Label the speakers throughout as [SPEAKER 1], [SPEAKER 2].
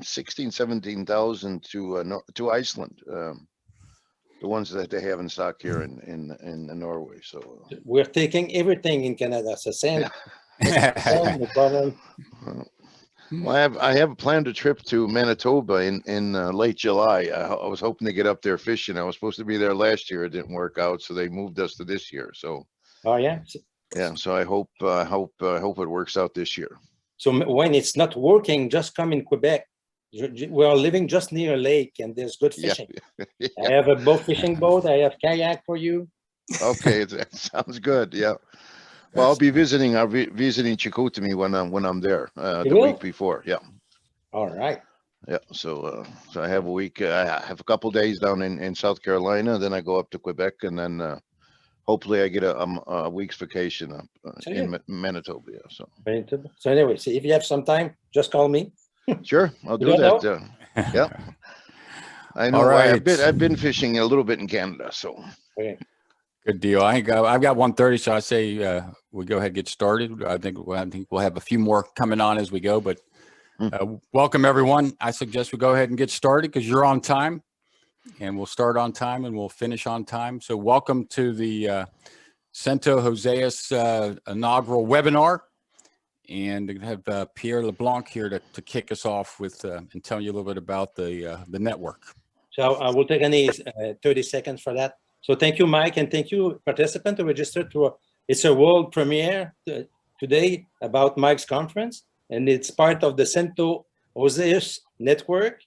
[SPEAKER 1] 17,000 to to Iceland. The ones that they have in stock here in Norway. So
[SPEAKER 2] We're taking everything in Canada. So sand,
[SPEAKER 1] yeah.
[SPEAKER 2] sand, the bottom.
[SPEAKER 1] Well, I have planned a trip to Manitoba in late July. I was hoping to get up there fishing. I was supposed to be there last year. It didn't work out, so they moved us to this year. So
[SPEAKER 2] Oh yeah.
[SPEAKER 1] yeah, so I hope it works out this year.
[SPEAKER 2] So when it's not working, just come in Quebec. We are living just near a lake, and there's good fishing.
[SPEAKER 1] Yeah.
[SPEAKER 2] I have a boat fishing boat. I have kayak for you.
[SPEAKER 1] Okay, that sounds good. Yeah. Well, I'll be visiting. Visiting Chicoutimi when I'm there
[SPEAKER 2] You
[SPEAKER 1] the
[SPEAKER 2] will?
[SPEAKER 1] week before. Yeah.
[SPEAKER 2] All right.
[SPEAKER 1] Yeah. So I have a week. I have a couple days down in South Carolina. Then I go up to Quebec, and then hopefully I get a week's vacation up
[SPEAKER 2] So,
[SPEAKER 1] in
[SPEAKER 2] yeah.
[SPEAKER 1] Manitoba. Yeah.
[SPEAKER 2] So anyway, so if you have some time, just call me.
[SPEAKER 1] Sure, I'll do
[SPEAKER 2] don't
[SPEAKER 1] that.
[SPEAKER 2] know?
[SPEAKER 1] Yeah. I know.
[SPEAKER 3] All right.
[SPEAKER 1] I've been fishing a little bit in Canada. So
[SPEAKER 2] Okay.
[SPEAKER 3] Good deal. I've got 1:30, so I say we go ahead and get started. I think we'll have a few more coming on as we go, but welcome everyone. I suggest we go ahead and get started because you're on time, and we'll start on time and we'll finish on time. So welcome to the Cento Hoseus inaugural webinar, and we have Pierre LeBlanc here to kick us off with and tell you a little bit about the network.
[SPEAKER 2] So I will take any 30 seconds for that. So thank you, Mike, and thank you, participant, to register to it's a world premiere today about Mike's conference, and it's part of the Cento Hoseus network.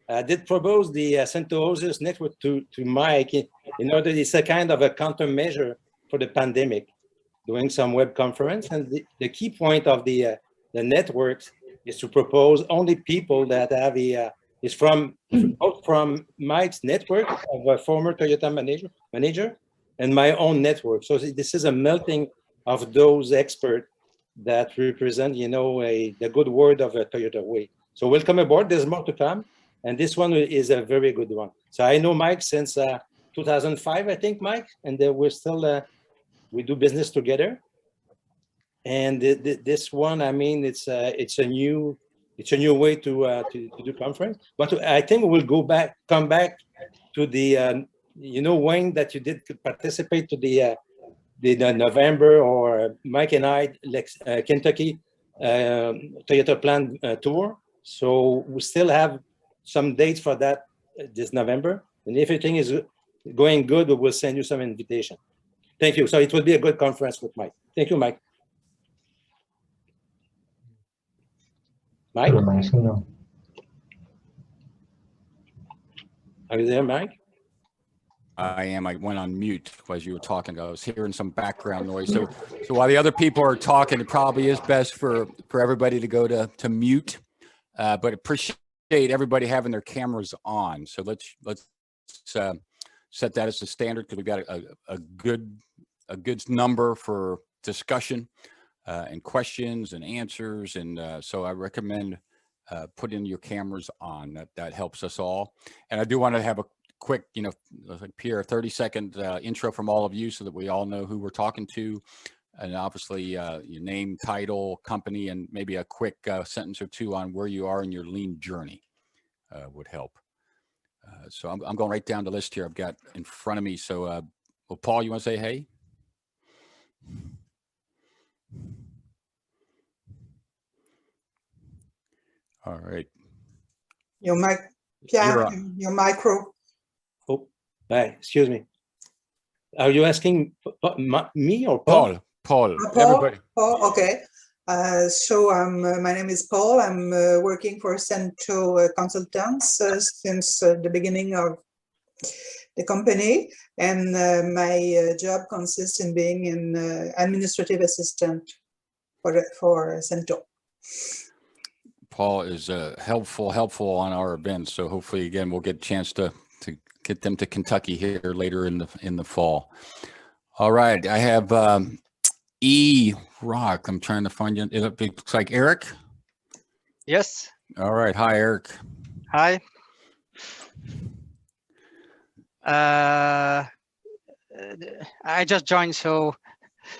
[SPEAKER 2] I did propose the Cento Hoseus network to Mike in order, it's a kind of a countermeasure for the pandemic, doing some web conference. And the key point of the networks is to propose only people that have is from Mike's network of a former Toyota manager and my own network. So this is a melting of those experts that represent, the good word of a Toyota way. So welcome aboard. There's more to come. And this one is a very good one. So I know Mike since 2005, I think, Mike, and we're still, we do business together. And this one, I mean, it's a new way to do conference. But I think we'll come back to the Wayne, that you did participate to the November, or Mike and I, Kentucky Toyota plant tour. So we still have some dates for that this November, and if everything is going good, we will send you some invitation. Thank you. So it will be a good conference with Mike. Thank you, Mike. Mike? Are you there, Mike?
[SPEAKER 3] I am. I went on mute as you were talking. I was hearing some background noise. So while the other people are talking, it probably is best for everybody to go to mute. But appreciate everybody having their cameras on. So let's set that as a standard, because we've got a good number for discussion and questions and answers. And so I recommend putting your cameras on. That helps us all. And I do want to have a quick, like Pierre, 30-second intro from all of you, so that we all know who we're talking to, and obviously your name, title, company, and maybe a quick sentence or two on where you are in your lean journey would help. So I'm going right down the list here I've got in front of me. So, well, Paul, you want to say hey? All right.
[SPEAKER 4] Your mic, Pierre, your micro.
[SPEAKER 2] Oh, excuse me. Are you asking me or Paul?
[SPEAKER 3] Paul.
[SPEAKER 4] Paul,
[SPEAKER 3] Everybody.
[SPEAKER 4] Paul, okay. So my name is Paul. I'm working for Cento Consultants since the beginning of the company, and my job consists in being an administrative assistant for Cento. Paul
[SPEAKER 3] is helpful on our events, so hopefully again we'll get a chance to get them to Kentucky here later in the fall. All right, I have Rock. I'm trying to find you. It looks like Eric.
[SPEAKER 5] Yes.
[SPEAKER 3] All right. Hi, Eric.
[SPEAKER 5] Hi. I just joined, so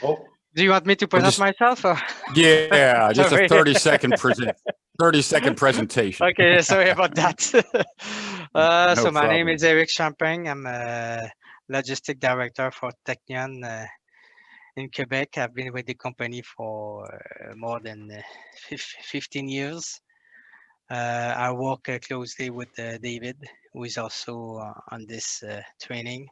[SPEAKER 5] do you want me to present myself? Or?
[SPEAKER 3] Yeah, just a 30-second present. 30-second presentation.
[SPEAKER 5] Okay, sorry about that.
[SPEAKER 3] No
[SPEAKER 5] So my name
[SPEAKER 3] problem.
[SPEAKER 5] is Eric Champagne. I'm a logistic director for Technion in Quebec. I've been with the company for more than 15 years. I work closely with David, who is also on this training.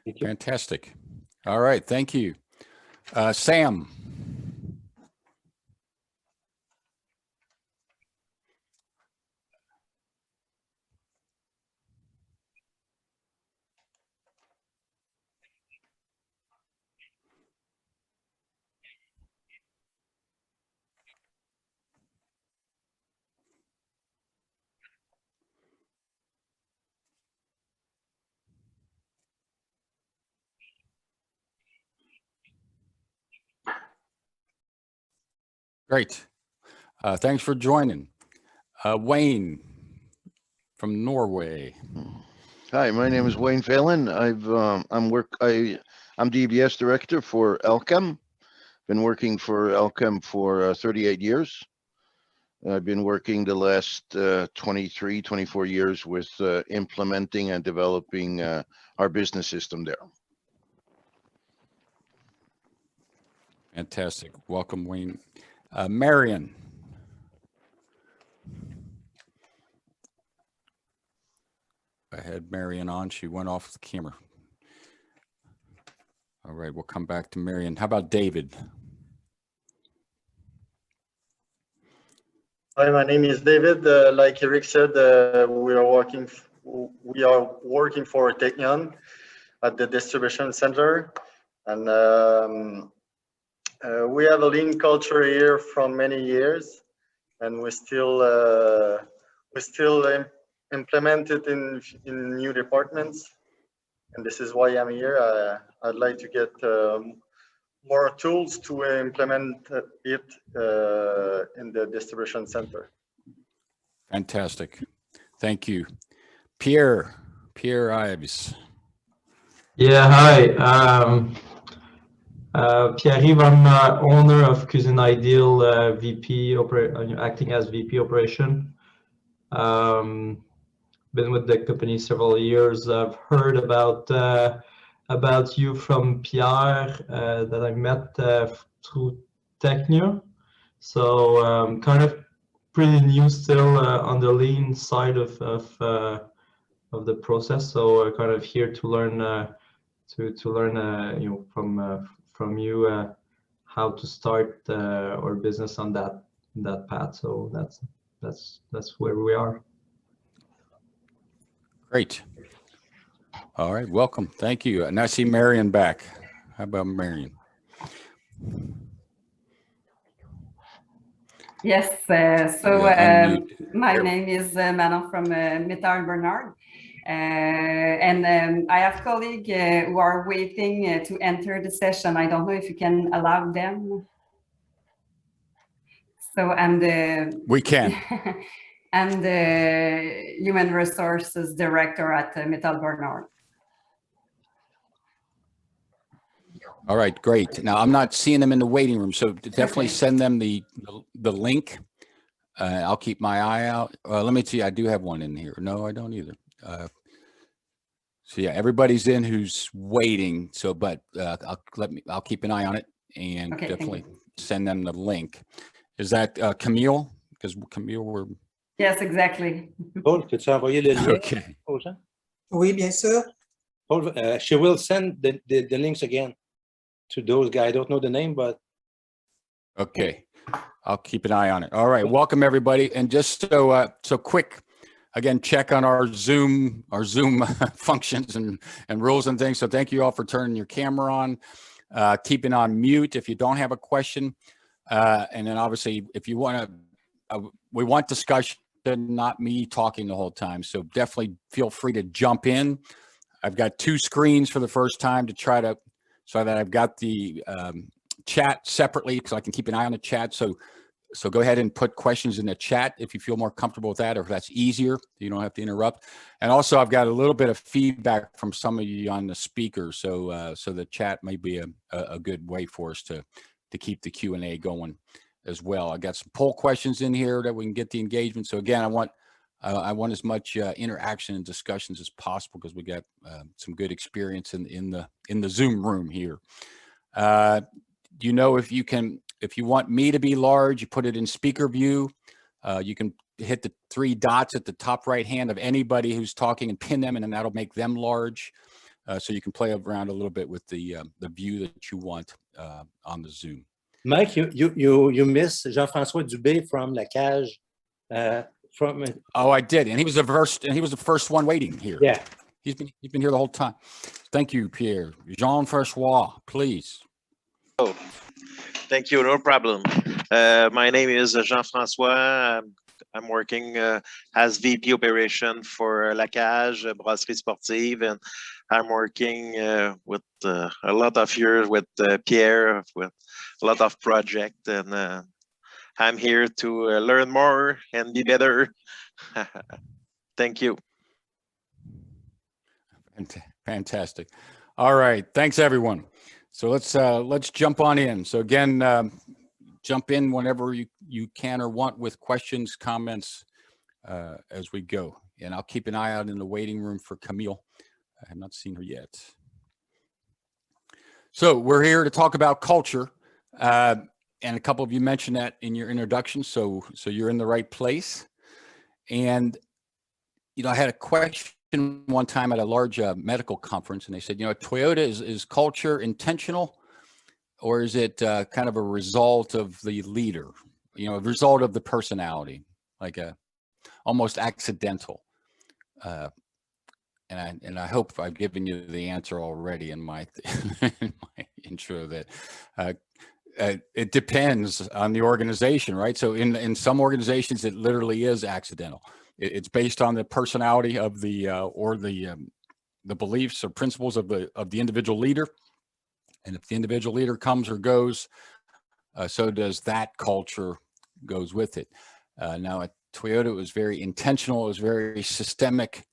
[SPEAKER 2] Thank you.
[SPEAKER 3] Fantastic. All right, thank you. Sam. Great. Thanks for joining. Wayne from Norway.
[SPEAKER 1] Hi, my name is Wayne Phelan. I'm DBS director for Elchem. Been working for Elchem for 38 years. I've been working the last 23, 24 years with implementing and developing our business system there.
[SPEAKER 3] Fantastic. Welcome, Wayne. Marion. I had Marion on. She went off the camera. All right, we'll come back to Marion. How about David?
[SPEAKER 6] Hi, my name is David. Like Eric said, we are working for Technion at the distribution center, and we have a lean culture here from many years, and we still implement it in new departments, and this is why I'm here. I'd like to get more tools to implement it in the distribution center.
[SPEAKER 3] Fantastic. Thank you. Pierre Ives.
[SPEAKER 7] Yeah, hi. Pierre-Yves, I'm owner of Cuisine Ideal, acting as VP Operation. Been with the company several years. I've heard about you from Pierre that I met through Technion. So kind of pretty new still on the lean side of the process. So kind of here to learn from you how to start our business on that path. So that's where we are.
[SPEAKER 3] Great. All right, welcome. Thank you. And I see Marion back. How about Marion?
[SPEAKER 8] Yes, my name is Manon from Metal Bernard. And I have colleagues who are waiting to enter the session. I don't know if you can allow them. So
[SPEAKER 3] we can.
[SPEAKER 8] I'm the Human Resources Director at Metal Bernard.
[SPEAKER 3] All right, great. Now I'm not seeing them in the waiting room, so definitely send them the link. I'll keep my eye out. Let me see. I do have one in here. No, I don't either. So yeah, everybody's in who's waiting. So, but I'll keep an eye on it and definitely send them the link. Is that Camille? Because Camille, we're.
[SPEAKER 8] Yes, exactly.
[SPEAKER 2] Paul, peux-tu envoyer le lien
[SPEAKER 3] Okay.
[SPEAKER 2] aux gens?
[SPEAKER 4] Oui, bien sûr.
[SPEAKER 2] Paul, she will send the links again to those guys. I don't know the name, but.
[SPEAKER 3] Okay. I'll keep an eye on it. All right. Welcome, everybody. And just so quick, again, check on our Zoom functions and rules and things. So thank you all for turning your camera on, keeping on mute if you don't have a question. And then obviously, if you want to, we want discussion, not me talking the whole time. So definitely feel free to jump in. I've got two screens for the first time to try to, so that I've got the chat separately so I can keep an eye on the chat. So go ahead and put questions in the chat if you feel more comfortable with that, or if that's easier, you don't have to interrupt. And also I've got a little bit of feedback from some of you on the speaker. So the chat may be a good way for us to keep the Q&A going as well. I got some poll questions in here that we can get the engagement. So again, I want as much interaction and discussions as possible because we got some good experience in the Zoom room here. Do you know if you want me to be large, you put it in speaker view. You can hit the 3 dots at the top right hand of anybody who's talking and pin them, and then that'll make them large. So you can play around a little bit with the view that you want on the Zoom.
[SPEAKER 2] Mike, you miss Jean-François Dubé from La Cage.
[SPEAKER 3] Oh, I did, and he was the first one waiting here.
[SPEAKER 2] Yeah,
[SPEAKER 3] he's been here the whole time. Thank you, Pierre. Jean-François, please.
[SPEAKER 9] Oh, thank you. No problem. My name is Jean-François. I'm working as VP operation for La Cage, Brasserie Sportive, and I'm working with a lot of years with Pierre, with a lot of projects, and I'm here to learn more and be better. Thank you.
[SPEAKER 3] Fantastic. All right, thanks everyone. So let's jump on in. So again, jump in whenever you can or want with questions, comments as we go. And I'll keep an eye out in the waiting room for Camille. I have not seen her yet. So we're here to talk about culture. And a couple of you mentioned that in your introduction. So you're in the right place. And, I had a question one time at a large medical conference, and they said, at Toyota, is culture intentional, or is it kind of a result of the leader, a result of the personality, like almost accidental? And I hope I've given you the answer already in my intro that it depends on the organization, right? So in some organizations, it literally is accidental. It's based on the personality of the beliefs or principles of the individual leader. And if the individual leader comes or goes, so does that culture goes with it. Now at Toyota, it was very intentional. It was very systematic,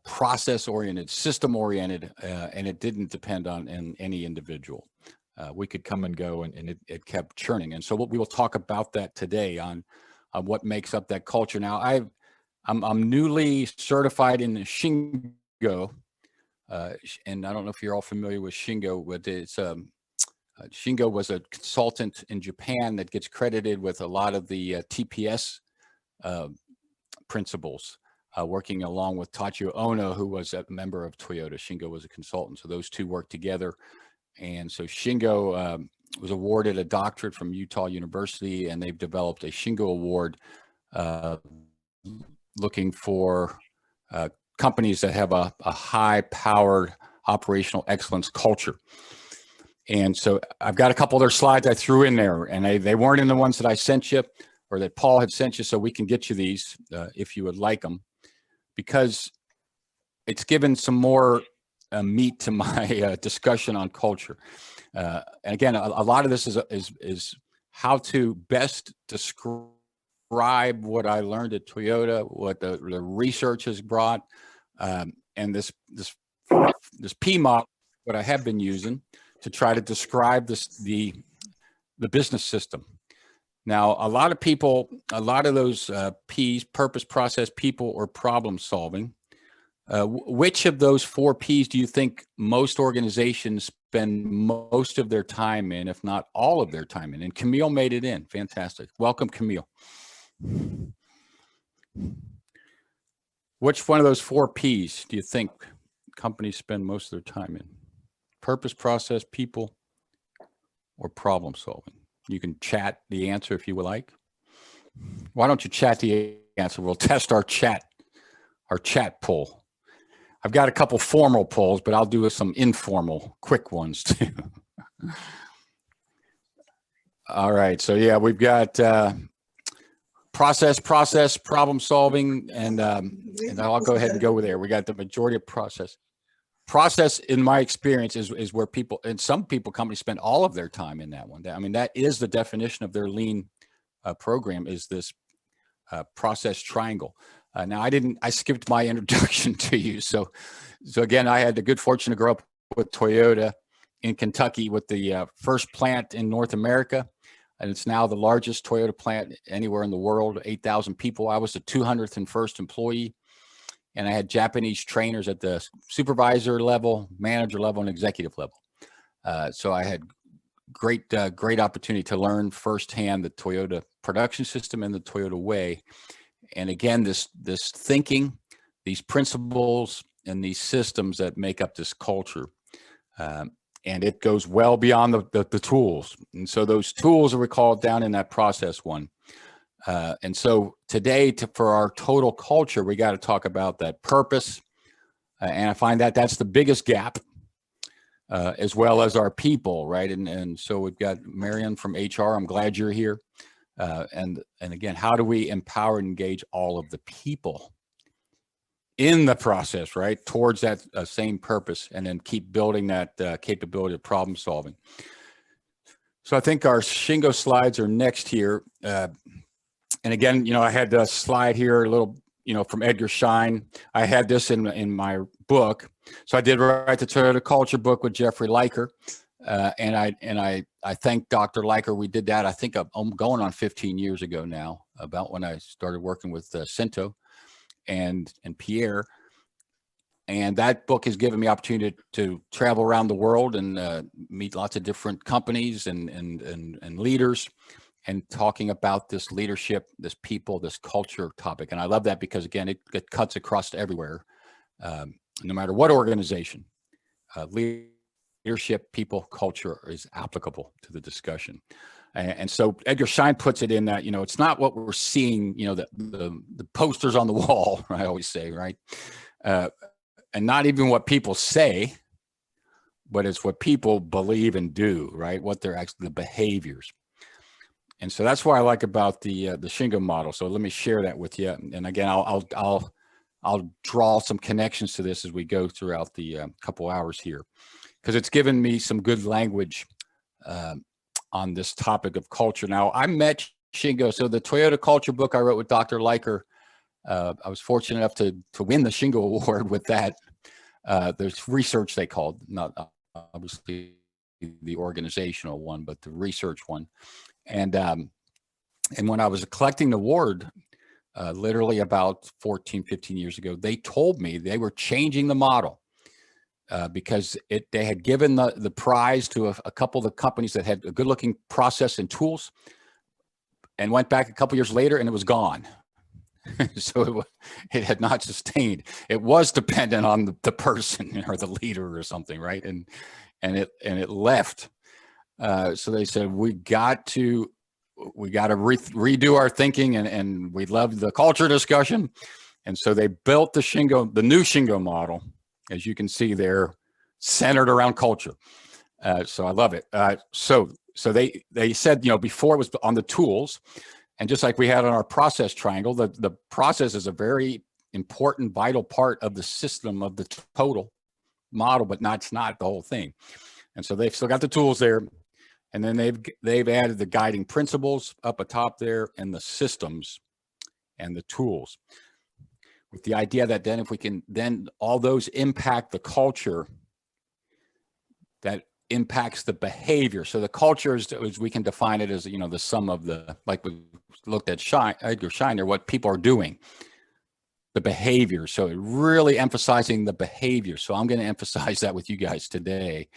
[SPEAKER 3] process-oriented, system-oriented, and it didn't depend on any individual. We could come and go, and it kept churning. And so we will talk about that today on what makes up that culture. Now, I'm newly certified in Shingo, and I don't know if you're all familiar with Shingo, but it's Shingo was a consultant in Japan that gets credited with a lot of the TPS principles, working along with Tachio Ono, who was a member of Toyota. Shingo was a consultant, so those two worked together. And so Shingo was awarded a doctorate from Utah University, and they've developed a Shingo Award looking for companies that have a high-powered operational excellence culture. And so I've got a couple of their slides I threw in there, and they weren't in the ones that I sent you or that Paul had sent you, so we can get you these if you would like them, because it's given some more meat to my discussion on culture. And again, a lot of this is how to best describe what I learned at Toyota, what the research has brought, and this P model, what I have been using to try to describe the business system. Now, a lot of those P's, purpose, process, people, or problem solving, which of those 4 P's do you think most organizations spend most of their time in, if not all of their time in? And Camille made it in. Fantastic. Welcome, Camille. Which one of those 4 P's do you think companies spend most of their time in? Purpose, process, people, or problem solving? You can chat the answer if you would like. Why don't you chat the answer? We'll test our chat poll. I've got a couple formal polls, but I'll do some informal, quick ones too. All right, so yeah, we've got process, problem solving, and I'll go ahead and go with there. We got the majority of process. Process, in my experience, is where people, and some companies spend all of their time in that one. I mean, that is the definition of their lean program, is this process triangle. Now, I skipped my introduction to you. So again, I had the good fortune to grow up with Toyota, in Kentucky with the first plant in North America. And it's now the largest Toyota plant anywhere in the world, 8,000 people. I was the 201st employee. And I had Japanese trainers at the supervisor level, manager level, and executive level. So I had great opportunity to learn firsthand the Toyota production system and the Toyota way. And again, this thinking, these principles, and these systems that make up this culture. And it goes well beyond the tools. And so those tools are recalled down in that process one. And so today, for our total culture, we got to talk about that purpose. And I find that that's the biggest gap, as well as our people, right? And so we've got Marion from HR. I'm glad you're here. And again, how do we empower and engage all of the people in the process, right, towards that same purpose, and then keep building that capability of problem solving. So I think our Shingo slides are next here. And again, I had a slide here, a little, from Edgar Schein. I had this in my book. So I did write the Toyota Culture book with Jeffrey Liker. And I thank Dr. Liker. We did that, I think I'm going on 15 years ago now, about when I started working with Cento and Pierre. And that book has given me opportunity to travel around the world and meet lots of different companies and leaders, and talking about this leadership, this people, this culture topic. And I love that because, again, it cuts across everywhere, no matter what organization. Leadership, people, culture is applicable to the discussion. And so Edgar Schein puts it in that, it's not what we're seeing, the posters on the wall, I always say, right? And not even what people say, but it's what people believe and do, right? What they're actually, the behaviors. And so that's what I like about the Shingo model. So let me share that with you. And again, I'll draw some connections to this as we go throughout the couple hours here, because it's given me some good language on this topic of culture. Now, I met Shingo. So the Toyota Culture book I wrote with Dr. Liker, I was fortunate enough to win the Shingo Award with that. There's research they called, not obviously the organizational one, but the research one. And when I was collecting the award, literally about 14, 15 years ago, they told me they were changing the model because they had given the prize to a couple of the companies that had a good looking process and tools, and went back a couple years later and it was gone. So it had not sustained. It was dependent on the person or the leader or something, right? And it left. So they said, we got to redo our thinking, and we loved the culture discussion. And so they built the new Shingo model, as you can see there, centered around culture. So I love it. So they said, before it was on the tools, and just like we had on our process triangle, the process is a very important, vital part of the system of the total model, but it's not the whole thing. And so they've still got the tools there. And then they've added the guiding principles up atop there, and the systems and the tools, with the idea that then if we can, then all those impact the culture that impacts the behavior. So the culture is we can define it as, the sum of like we looked at Edgar Schein there, what people are doing, the behavior. So really emphasizing the behavior. So I'm going to emphasize that with you guys today.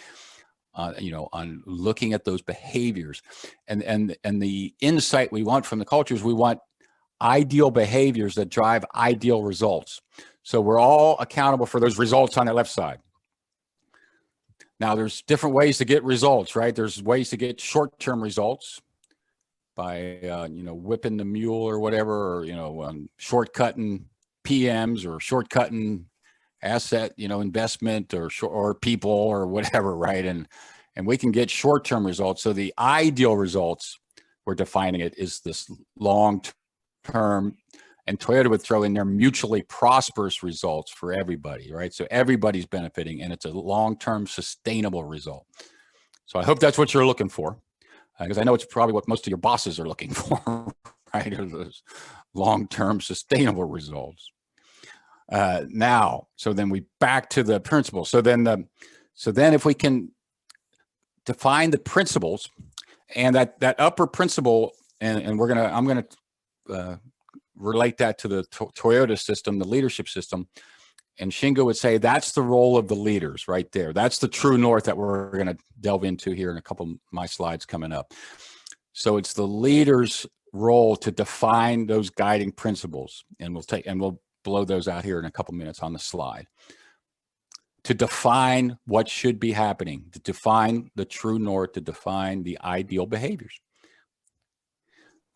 [SPEAKER 3] On looking at those behaviors, and the insight we want from the cultures, we want ideal behaviors that drive ideal results. So we're all accountable for those results on the left side. Now, there's different ways to get results, right? There's ways to get short-term results by, whipping the mule or whatever, or, shortcutting PMs or shortcutting asset, investment or people or whatever, right? And we can get short-term results. So the ideal results, we're defining it, is this long-term, and Toyota would throw in there mutually prosperous results for everybody, right? So everybody's benefiting, and it's a long-term sustainable result. So I hope that's what you're looking for, because I know it's probably what most of your bosses are looking for, right? Those long-term sustainable results. Now, so then we back to the principle. So then if we can, define the principles, and that upper principle, and I'm gonna relate that to the Toyota system, the leadership system. And Shingo would say that's the role of the leaders right there. That's the true north that we're going to delve into here in a couple of my slides coming up. So it's the leader's role to define those guiding principles, and we'll blow those out here in a couple minutes on the slide. To define what should be happening, to define the true north, to define the ideal behaviors.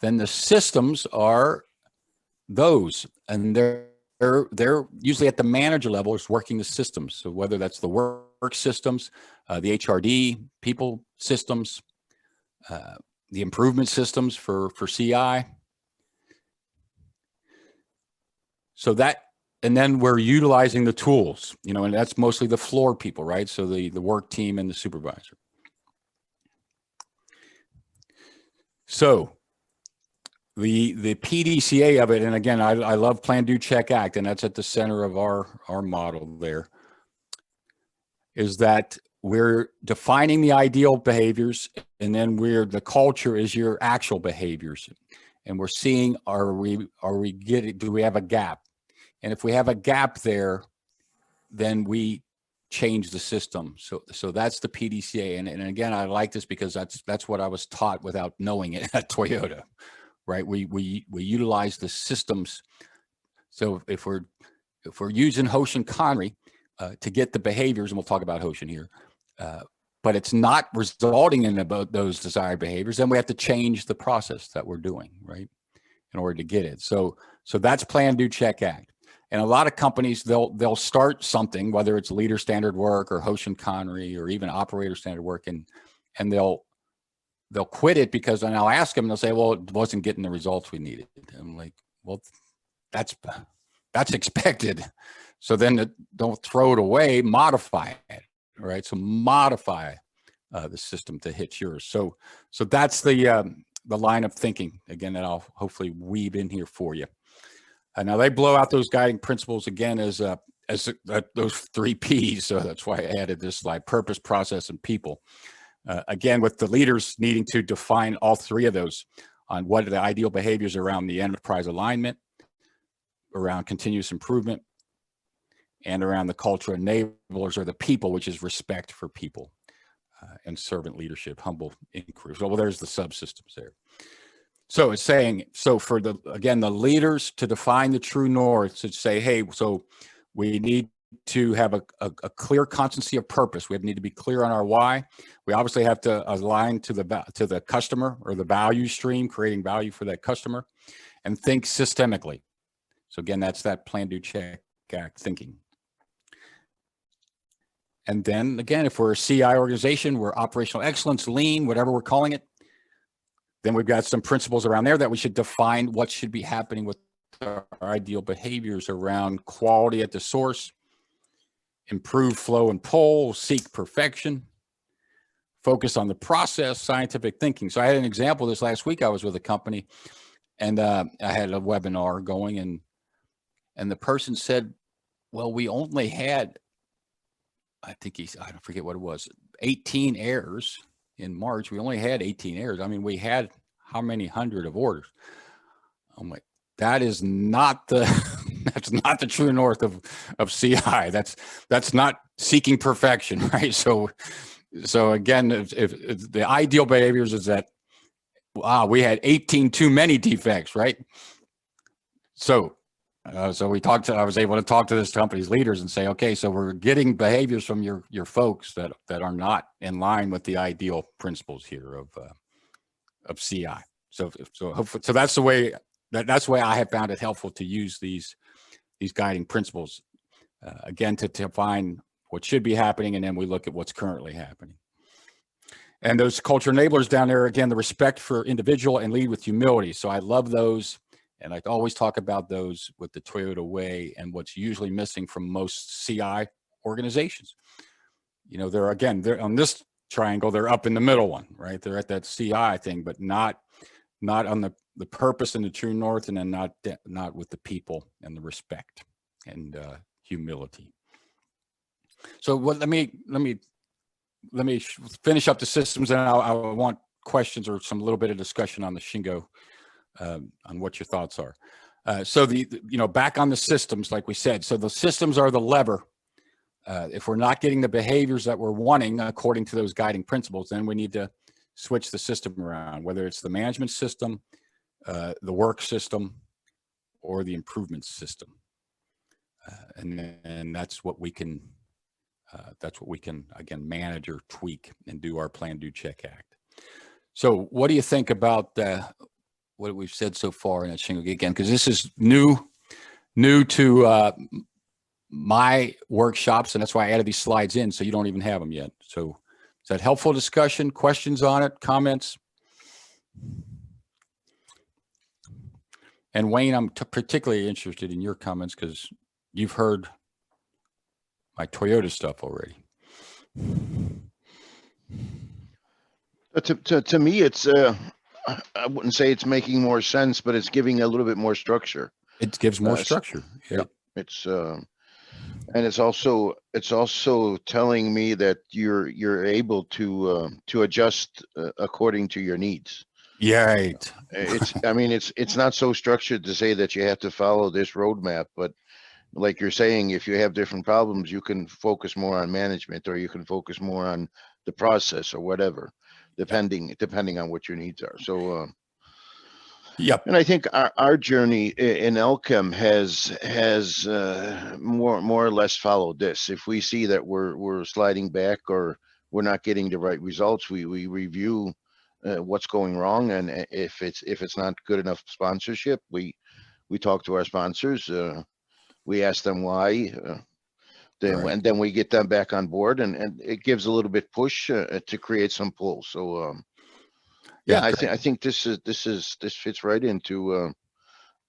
[SPEAKER 3] Then the systems are those, and they're usually at the manager level is working the systems. So whether that's the work systems, the HRD, people systems, the improvement systems for CI. So that, and then we're utilizing the tools, you know, and that's mostly the floor people, right? So the work team and the supervisor. So the PDCA of it, and again, I love Plan, Do, Check, Act, and that's at the center of our model there, is that we're defining the ideal behaviors, and then the culture is your actual behaviors. And we're seeing, do we have a gap? And if we have a gap there, then we change the system. So that's the PDCA. And again, I like this because that's what I was taught without knowing it at Toyota. Right, we utilize the systems. So if we're using Hoshin Connery to get the behaviors, and we'll talk about Hoshin here, but it's not resulting in about those desired behaviors, then we have to change the process that we're doing, right, in order to get it. So that's Plan, Do, Check, Act. And a lot of companies, they'll start something, whether it's leader standard work or Hoshin Connery or even operator standard work, and they'll quit it because then I'll ask them and they'll say, well, it wasn't getting the results we needed. I'm like, well, that's expected. So then don't throw it away, modify it, right? So modify the system to hit yours. So that's the line of thinking, again, that I'll hopefully weave in here for you. Now they blow out those guiding principles again as those 3 Ps. So that's why I added this slide: purpose, process, and people. Again, with the leaders needing to define all 3 of those on what are the ideal behaviors around the enterprise alignment, around continuous improvement, and around the culture enablers or the people, which is respect for people and servant leadership, humble inquiry. So, well, there's the subsystems there. So it's saying, so for the leaders to define the true north, to say, hey, so we need to have a clear constancy of purpose. We need to be clear on our why. We obviously have to align to the customer or the value stream, creating value for that customer, and think systemically. So again, that's that Plan, Do, Check, Act thinking. And then again, if we're a CI organization, we're operational excellence, lean, whatever we're calling it, then we've got some principles around there that we should define what should be happening with our ideal behaviors around quality at the source, improve flow and pull, seek perfection, focus on the process, scientific thinking. So I had an example this last week. I was with a company and I had a webinar going and the person said, well, we only had, I don't forget what it was, 18 errors in March. We only had 18 errors. I mean, we had how many hundred of orders? I'm like, that is not the that's not the true north of CI. That's not seeking perfection, right? So again, if the ideal behaviors is that, wow, we had 18 too many defects, right? So I was able to talk to this company's leaders and say, okay, so we're getting behaviors from your folks that are not in line with the ideal principles here of CI. So hopefully, so that's the way I have found it helpful to use these guiding principles, again, to define what should be happening, and then we look at what's currently happening. And those culture enablers down there, again, the respect for individual and lead with humility. So I love those, and I always talk about those with the Toyota way and what's usually missing from most CI organizations. You know, they're on this triangle, they're up in the middle one, right? They're at that CI thing, but not on the purpose and the true north, and then not with the people and the respect and humility. So let me let me finish up the systems, and I want questions or some little bit of discussion on the Shingo, on what your thoughts are. So back on the systems, like we said, so the systems are the lever. If we're not getting the behaviors that we're wanting according to those guiding principles, then we need to switch the system around, whether it's the management system, the work system, or the improvement system. And that's what we can again manage or tweak and do our plan, do, check, act. So what do you think about what we've said so far in that Shingo again? Because this is new to my workshops, and that's why I added these slides in, so you don't even have them yet. So is that helpful discussion? Questions on it? Comments? And Wayne, I'm particularly interested in your comments because you've heard my Toyota stuff already.
[SPEAKER 1] To me, it's I wouldn't say it's making more sense, but it's giving a little bit more structure.
[SPEAKER 3] It gives more structure.
[SPEAKER 1] Yeah, it's and it's also telling me that you're able to adjust according to your needs.
[SPEAKER 3] Yeah, right.
[SPEAKER 1] It's not so structured to say that you have to follow this roadmap, but like you're saying, if you have different problems, you can focus more on management, or you can focus more on the process or whatever, depending on what your needs are. So
[SPEAKER 3] Yep.
[SPEAKER 1] and I think our journey in Elkem has more or less followed this. If we see that we're sliding back or we're not getting the right results, we review what's going wrong, and if it's not good enough sponsorship, we talk to our sponsors. We ask them why.
[SPEAKER 3] Right.
[SPEAKER 1] And then we get them back on board, and it gives a little bit push to create some pull. So yeah, I think this fits right into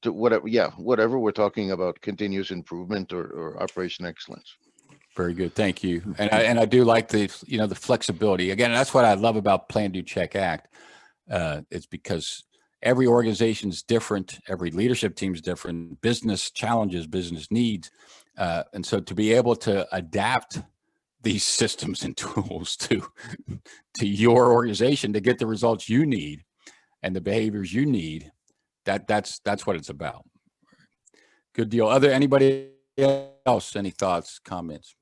[SPEAKER 1] to whatever we're talking about, continuous improvement or operation excellence.
[SPEAKER 3] Very good. Thank you. And I do like the flexibility. Again, that's what I love about Plan, Do, Check, Act. It's because every organization is different. Every leadership team is different. Business challenges, business needs. And so to be able to adapt these systems and tools to your organization to get the results you need and the behaviors you need, that's what it's about. Good deal. Anybody else, any thoughts, comments?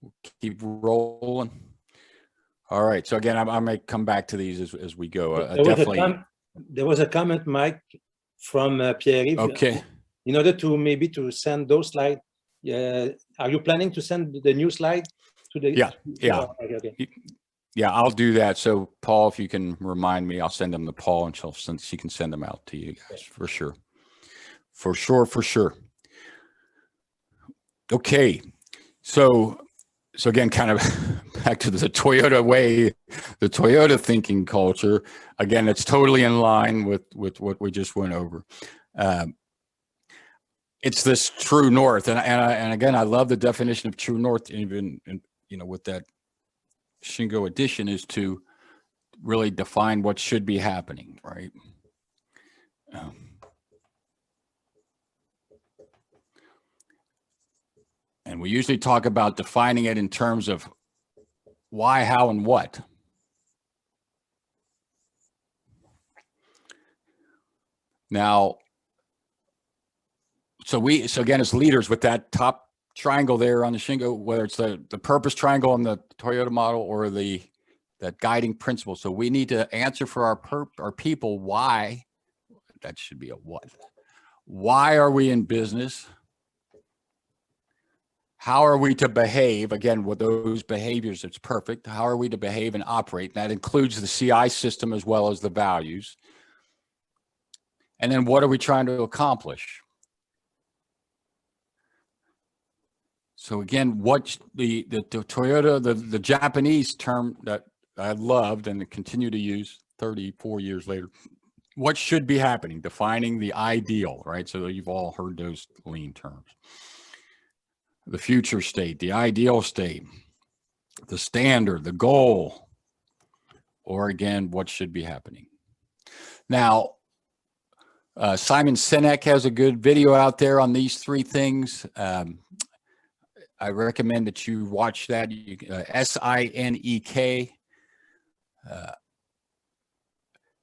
[SPEAKER 3] We'll keep rolling. All right. So again, I may come back to these as we go.
[SPEAKER 2] There was a comment, Mike, from Pierre.
[SPEAKER 3] Okay.
[SPEAKER 2] In order to maybe to send those slides, are you planning to send the new slide to the?
[SPEAKER 3] Yeah.
[SPEAKER 2] Okay.
[SPEAKER 3] Yeah, I'll do that. So Paul, if you can remind me, I'll send them to Paul, and she can send them out to you guys for sure. For sure. Okay. So again, kind of back to the Toyota way, the Toyota thinking culture. Again, it's totally in line with what we just went over. It's this true north, and again, I love the definition of true north. Even with that Shingo edition, is to really define what should be happening, right? And we usually talk about defining it in terms of why, how, and what. Now, so again, as leaders, with that top triangle there on the Shingo, whether it's the purpose triangle on the Toyota model or that guiding principle. So we need to answer for our people why. That should be a what. Why are we in business? How are we to behave? Again, with those behaviors, it's perfect. How are we to behave and operate? That includes the CI system as well as the values. And then what are we trying to accomplish? So again, what the Toyota, the Japanese term that I loved and continue to use 34 years later, what should be happening, defining the ideal, right? So you've all heard those lean terms. The future state, the ideal state, the standard, the goal, or again, what should be happening. Now, Simon Sinek has a good video out there on these three things. I recommend that you watch that. SINEK.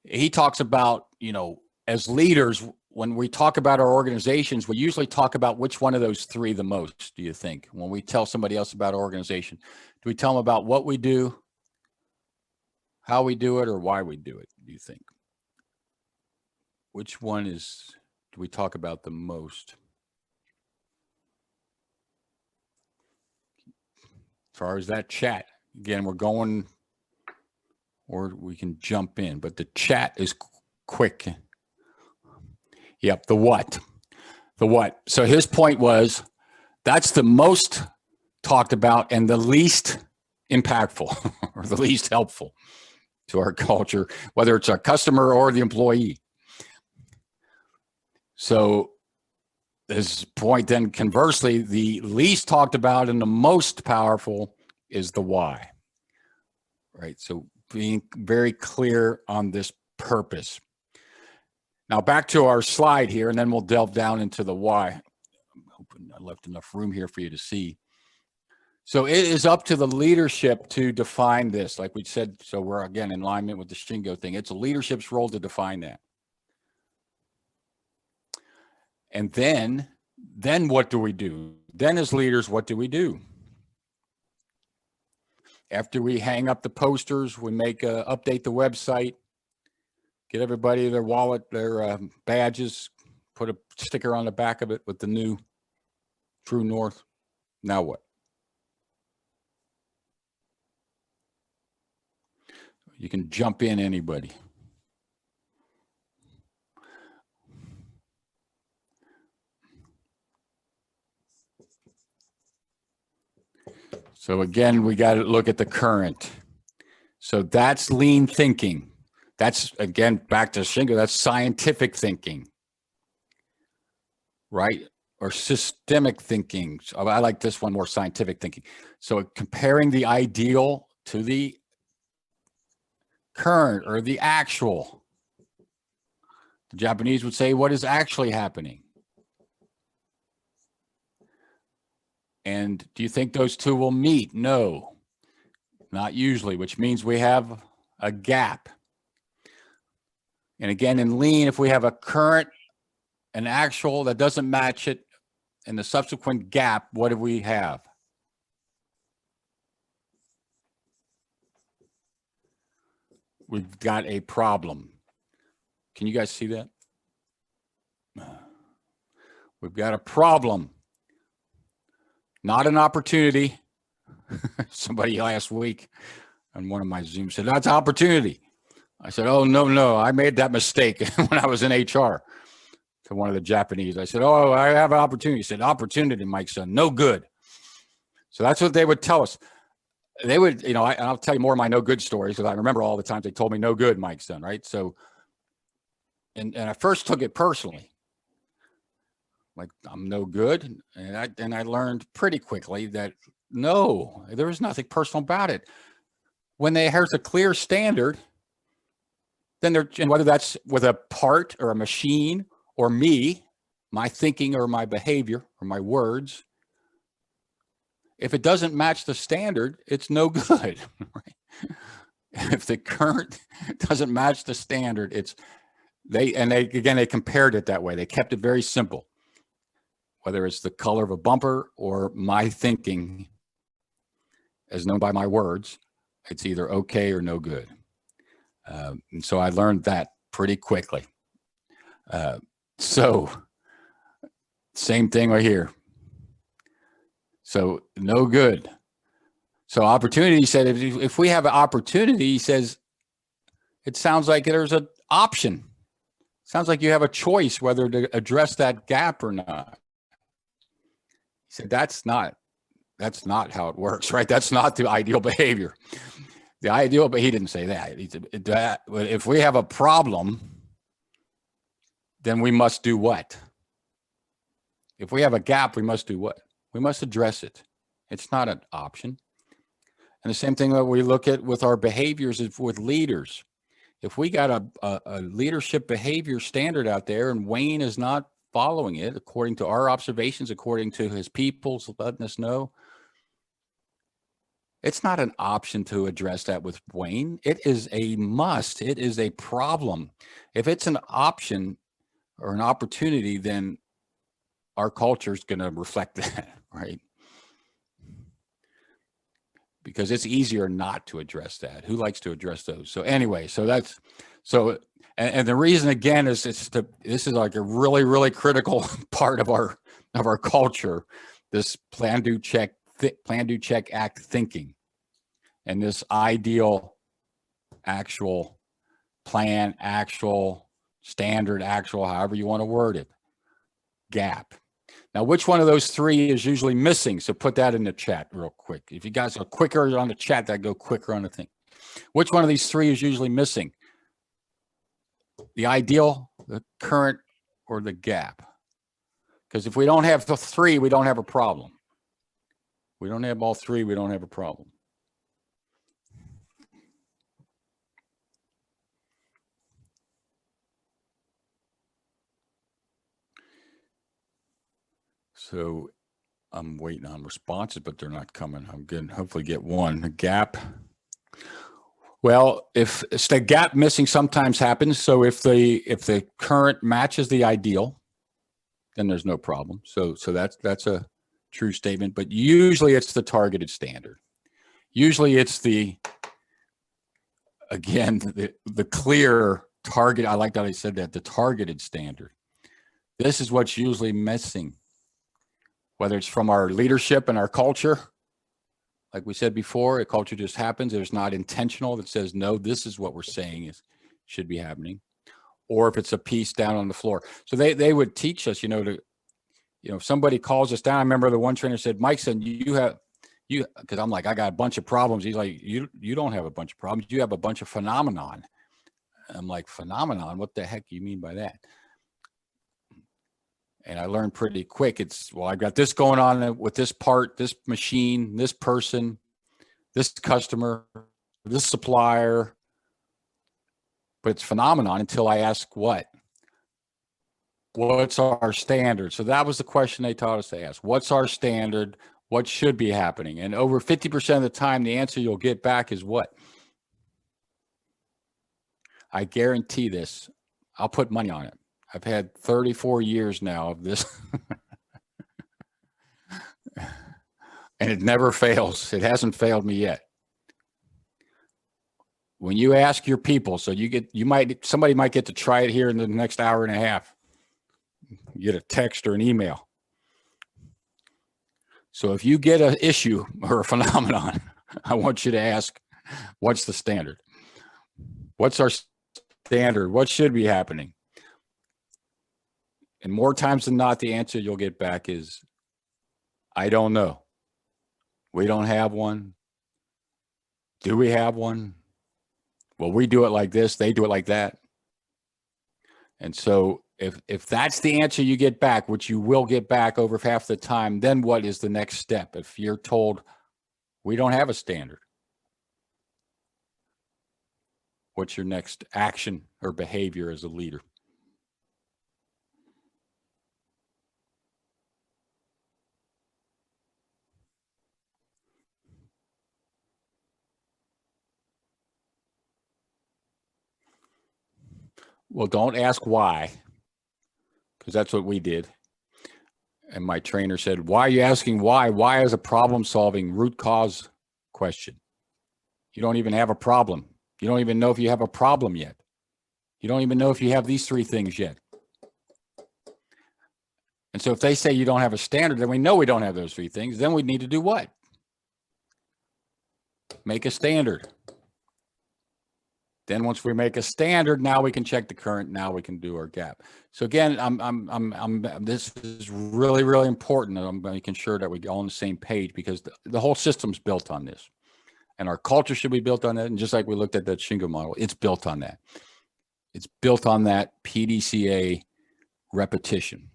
[SPEAKER 3] He talks about, you know, as leaders, when we talk about our organizations, we usually talk about which one of those three the most, do you think? When we tell somebody else about our organization, do we tell them about what we do, how we do it, or why we do it, do you think? Which one do we talk about the most? As far as that chat, again, we're going, or we can jump in, but the chat is quick. Yep, the what. The what. So his point was, that's the most talked about and the least impactful or the least helpful to our culture, whether it's our customer or the employee. So his point then, conversely, the least talked about and the most powerful is the why, right? So being very clear on this purpose. Now back to our slide here, and then we'll delve down into the why. I'm hoping I left enough room here for you to see. So it is up to the leadership to define this, like we said. So we're again in alignment with the Shingo thing. It's a leadership's role to define that. And then what do we do? Then as leaders, what do we do? After we hang up the posters, we update the website, get everybody their wallet, their badges, put a sticker on the back of it with the new True North. Now what? You can jump in, anybody. So again, we got to look at the current. So that's lean thinking. That's, again, back to Shingo, that's scientific thinking, right? Or systemic thinking. So I like this one more, scientific thinking. So comparing the ideal to the current or the actual. The Japanese would say, what is actually happening? And do you think those two will meet? No, not usually, which means we have a gap. And again, in lean, if we have a current and actual that doesn't match it and the subsequent gap, what do we have? We've got a problem. Can you guys see that? We've got a problem. Not an opportunity. Somebody last week on one of my Zooms said, that's opportunity. I said, oh, no, I made that mistake when I was in HR. To one of the Japanese, I said, oh, I have an opportunity. He said, opportunity, Mike, son, no good. So that's what they would tell us. They would, you know, I'll tell you more of my no good stories because I remember all the times they told me no good, Mike, son, right? So, and I first took it personally. Like, I'm no good. And I learned pretty quickly that no, there was nothing personal about it. When there's a clear standard, then and whether that's with a part or a machine or me, my thinking or my behavior or my words, if it doesn't match the standard, it's no good. Right? If the current doesn't match the standard, they compared it that way. They kept it very simple. Whether it's the color of a bumper or my thinking as known by my words, it's either okay or no good. And so I learned that pretty quickly. So same thing right here. So no good. So opportunity, he said, if we have an opportunity, he says, it sounds like there's an option. Sounds like you have a choice whether to address that gap or not. He said, that's not how it works, right? That's not the ideal behavior. The ideal, but he didn't say that. He said, if we have a problem, then we must do what? If we have a gap, we must do what? We must address it. It's not an option. And the same thing that we look at with our behaviors is with leaders. If we got a leadership behavior standard out there and Wayne is not following it according to our observations, according to his people's letting us know, It's not an option to address that with Wayne. It is a must. It is a problem. If it's an option or an opportunity, then our culture is going to reflect that, right? Because it's easier not to address that. Who likes to address those? So anyway, so that's so, and the reason again is this is like a really, really critical part of our culture, this plan, do, check, act thinking, and this ideal, actual, plan, actual, standard, actual, however you want to word it, gap. Now, which one of those three is usually missing? So put that in the chat real quick. If you guys are quicker on the chat, that go quicker on the thing. Which one of these three is usually missing? The ideal, the current, or the gap? Because if we don't have the three, we don't have a problem. We don't have all three, we don't have a problem. So I'm waiting on responses, but they're not coming. I'm going to hopefully get one. The gap. Well, if it's the gap missing sometimes happens. So if the current matches the ideal, then there's no problem. So that's a true statement. But usually it's the targeted standard. Usually it's the clear target. I like that I said that, the targeted standard. This is what's usually missing. Whether it's from our leadership and our culture, like we said before, a culture just happens. It's not intentional that says, no, this is what we're saying should be happening. Or if it's a piece down on the floor. So they would teach us, if somebody calls us down. I remember the one trainer said, Mike said, because I'm like, I got a bunch of problems. He's like, you don't have a bunch of problems. You have a bunch of phenomenon. I'm like, phenomenon? What the heck do you mean by that? And I learned pretty quick. I got this going on with this part, this machine, this person, this customer, this supplier. But it's phenomenon until I ask what's our standard? So that was the question they taught us to ask. What's our standard? What should be happening? And over 50% of the time, the answer you'll get back is what? I guarantee this. I'll put money on it. I've had 34 years now of this. And it never fails. It hasn't failed me yet. When you ask your people, so somebody might get to try it here in the next hour and a half. You get a text or an email. So if you get an issue or a phenomenon, I want you to ask, what's the standard? What's our standard? What should be happening? And more times than not, the answer you'll get back is, I don't know. We don't have one. Do we have one? Well, we do it like this. They do it like that. And so if that's the answer you get back, which you will get back over half the time, then what is the next step? If you're told we don't have a standard, what's your next action or behavior as a leader? Well, don't ask why, because that's what we did. And my trainer said, why are you asking why? Why is a problem-solving root cause question? You don't even have a problem. You don't even know if you have a problem yet. You don't even know if you have these three things yet. And so if they say you don't have a standard, then we know we don't have those three things. Then we need to do what? Make a standard. Then once we make a standard, now we can check the current. Now we can do our gap. So again, this is really, really important. I'm making sure that we're all on the same page, because the whole system's built on this, and our culture should be built on that. And just like we looked at that Shingo model, it's built on that. It's built on that PDCA repetition,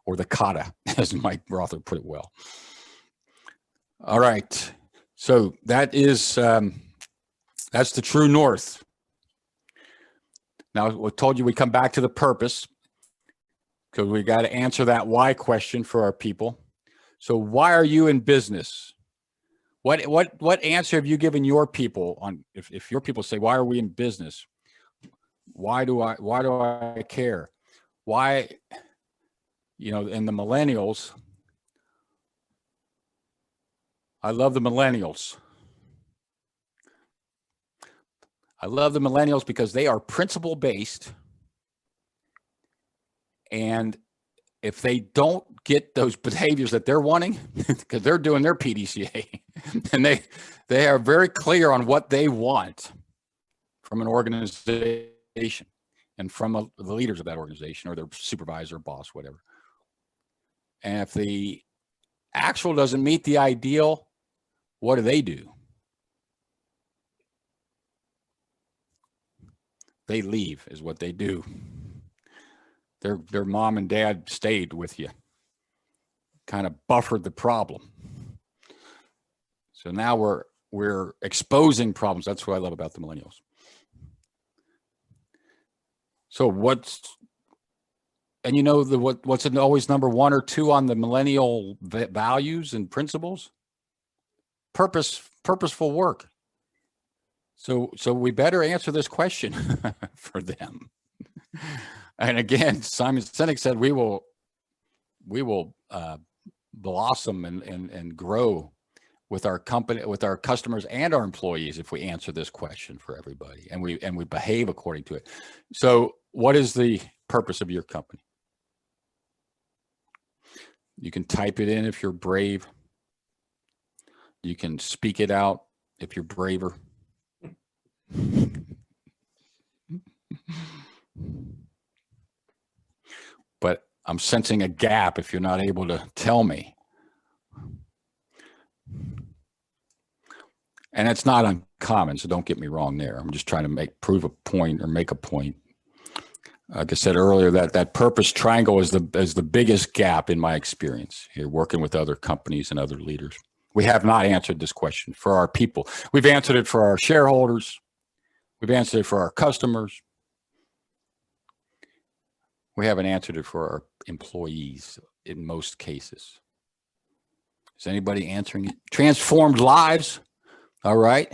[SPEAKER 3] or the kata, as Mike Rother put it well. All right. So that is, that's the true north. Now, we told you we come back to the purpose, because we got to answer that why question for our people. So why are you in business? What answer have you given your people on if your people say, why are we in business? Why do I care? Why, you know, and the millennials, I love the millennials. I love the millennials because they are principle based. And if they don't get those behaviors that they're wanting, because they're doing their PDCA, and they are very clear on what they want from an organization and from the leaders of that organization or their supervisor, boss, whatever. And if the actual doesn't meet the ideal, what do? They leave is what they do. Their mom and dad stayed with you, kind of buffered the problem. So now we're exposing problems. That's what I love about the millennials. So and you know what's always number 1 or 2 on the millennial values and principles? Purposeful work. So we better answer this question for them. And again, Simon Sinek said we will blossom and grow with our company, with our customers and our employees if we answer this question for everybody and we behave according to it. So what is the purpose of your company? You can type it in if you're brave. You can speak it out if you're braver. But I'm sensing a gap if you're not able to tell me. And it's not uncommon, so don't get me wrong there. I'm just trying to prove a point or make a point. Like I said earlier, that purpose triangle is the biggest gap in my experience here working with other companies and other leaders. We have not answered this question for our people. We've answered it for our shareholders. We've answered it for our customers. We haven't answered it for our employees in most cases. Is anybody answering it? Transformed lives. All right.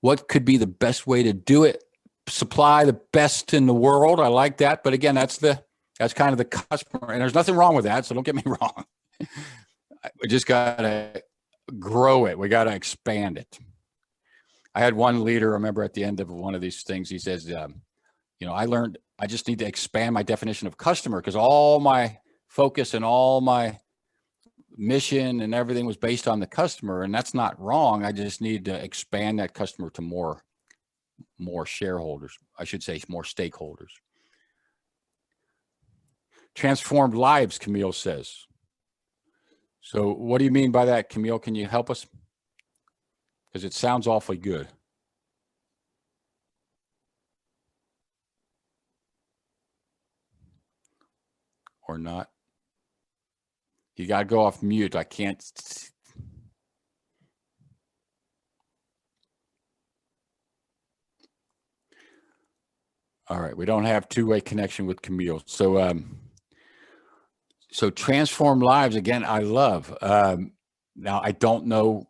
[SPEAKER 3] What could be the best way to do it? Supply the best in the world. I like that. But again, that's kind of the customer. And there's nothing wrong with that. So don't get me wrong. We just got to grow it. We got to expand it. I had one leader, I remember at the end of one of these things, he says, you know, I just need to expand my definition of customer because all my focus and all my mission and everything was based on the customer, and that's not wrong. I just need to expand that customer to more shareholders. I should say more stakeholders. Transformed lives, Camille says. So what do you mean by that, Camille? Can you help us? Because it sounds awfully good. Or not? You got to go off mute. I can't. All right. We don't have two-way connection with Camille. So, so transform lives, again, I love. Now, I don't know